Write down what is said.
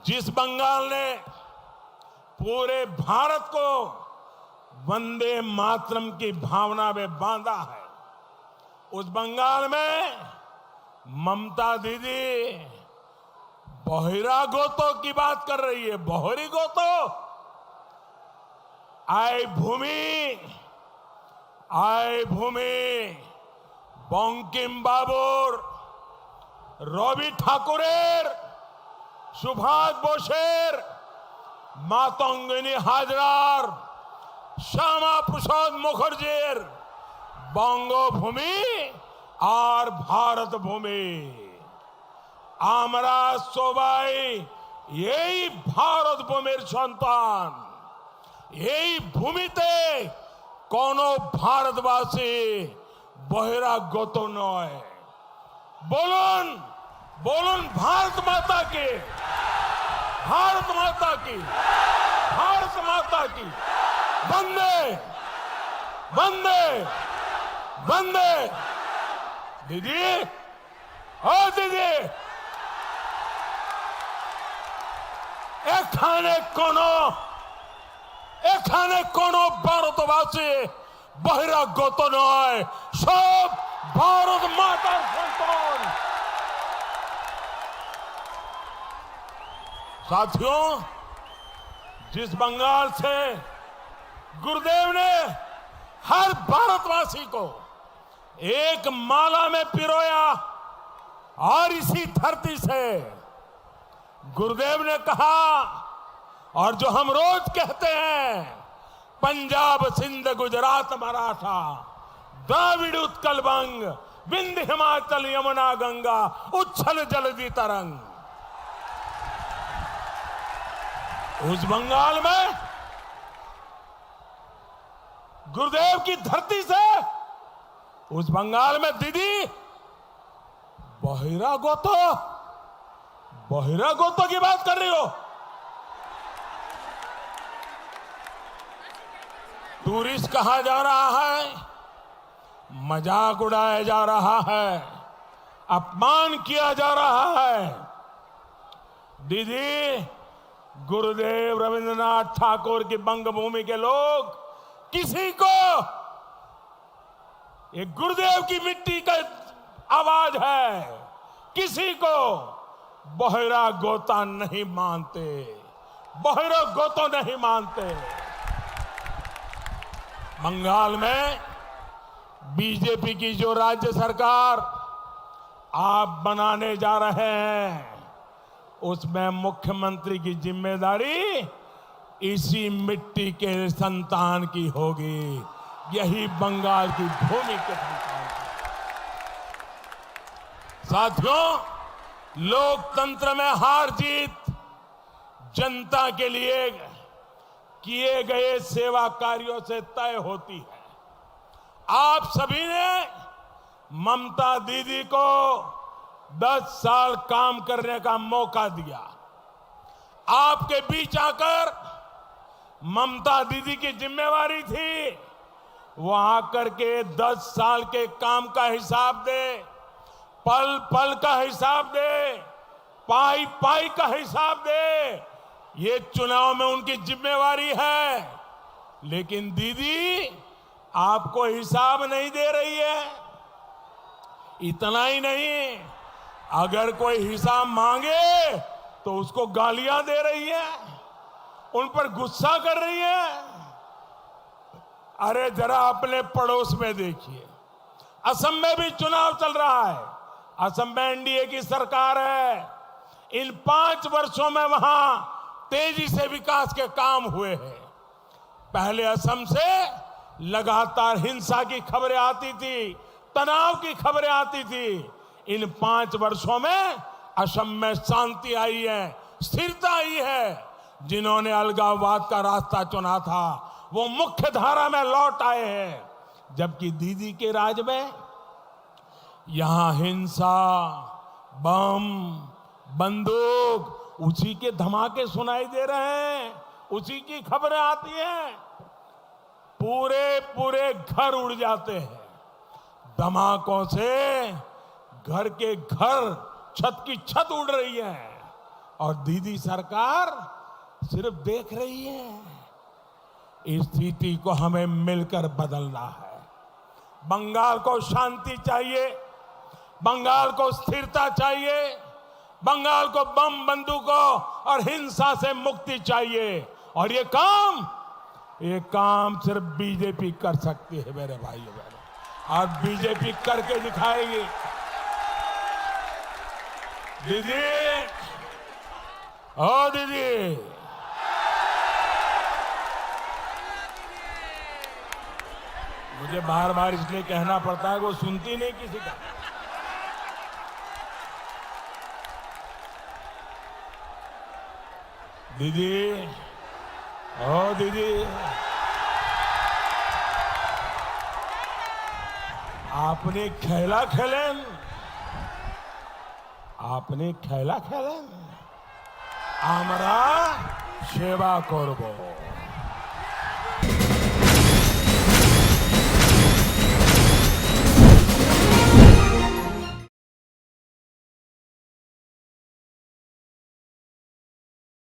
जिस बंगाल ने पूरे भारत को वंदे मातरम की भावना में बांधा है, उस बंगाल में ममता दीदी बोहरा गोतो की बात कर रही है। बोहरी गोतो आय भूमि बंकिम बाबुर रवि ठाकुरेर सुभाष बोसेर मातंगिनी हाजरार श्यामा प्रसाद मुखर्जीर बंगभूमि और भारत भूमि आमरा सबाई यही भारत भूमिर सन्तान। यही भूमिते कोनो भारतवासी बहिरागत नय। बोलुन बोलुन भारत माता की, भारत माता की, भारत माता की वंदे वंदे वंदे। दीदी ओ दीदी এখানে কোনো ভারতবাসী বহিরাগত নয়, সব भारत माता संतान। साथियों, जिस बंगाल से गुरुदेव ने हर भारतवासी को एक माला में पिरोया और इसी धरती से गुरुदेव ने कहा, और जो हम रोज कहते हैं, पंजाब सिंध गुजरात मराठा द्राविड़ उत्कल बंग विंध्य हिमाचल यमुना गंगा उच्छल जलधि तरंग। उस बंगाल में गुरुदेव की धरती से, उस बंगाल में दीदी बहिरागोतो की बात कर रही हो। टूरिस्ट कहा जा रहा है, मजाक उड़ाया जा रहा है, अपमान किया जा रहा है। दीदी, गुरुदेव रविंद्रनाथ ठाकुर की बंगभूमि के लोग किसी को, ये गुरुदेव की मिट्टी का आवाज है, किसी को बहिरा गोता नहीं मानते, बहिरा गोतो नहीं मानते। बंगाल में बीजेपी की जो राज्य सरकार आप बनाने जा रहे हैं, उसमें मुख्यमंत्री की जिम्मेदारी इसी मिट्टी के संतान की होगी। यही बंगाल की भूमि के संतान की। साथियों, लोकतंत्र में हार जीत जनता के लिए किए गए सेवा कार्यों से तय होती है। आप सभी ने ममता दीदी को 10 साल काम करने का मौका दिया। आपके बीच आकर ममता दीदी की जिम्मेवारी थी वो आकर के 10 साल के काम का हिसाब दे, पल पल का हिसाब दे, पाई पाई का हिसाब दे। ये चुनाव में उनकी जिम्मेवारी है, लेकिन दीदी आपको हिसाब नहीं दे रही है। इतना ही नहीं, अगर कोई हिसाब मांगे तो उसको गालियां दे रही है, उन पर गुस्सा कर रही है। अरे जरा अपने पड़ोस में देखिए, असम में भी चुनाव चल रहा है। असम में एनडीए की सरकार है। इन 5 वर्षों में वहां तेजी से विकास के काम हुए हैं। पहले असम से लगातार हिंसा की खबरें आती थी, तनाव की खबरें आती थी। इन 5 वर्षों में असम में शांति आई है, स्थिरता आई है। जिन्होंने अलगाववाद का रास्ता चुना था वो मुख्य धारा में लौट आए हैं। जबकि दीदी के राज में यहां हिंसा, बम, बंदूक, उसी के धमाके सुनाई दे रहे हैं, उसी की खबरें आती हैं। पूरे घर उड़ जाते हैं धमाकों से। घर के घर, छत की छत उड़ रही है। और दीदी सरकार सिर्फ देख रही है। इस स्थिति को हमें मिलकर बदलना है। बंगाल को शांति चाहिए, बंगाल को स्थिरता चाहिए, बंगाल को बम बंदूकों और हिंसा से मुक्ति चाहिए। और ये काम सिर्फ बीजेपी कर सकती है मेरे भाइयों बहनों, और बीजेपी करके दिखाएगी। दीदी, ओ दीदी, मुझे बार बार इसलिए कहना पड़ता है, वो सुनती नहीं किसी का। दीदी, ओ दीदी, आपने खेला खेलें, আমরা সেবা করব।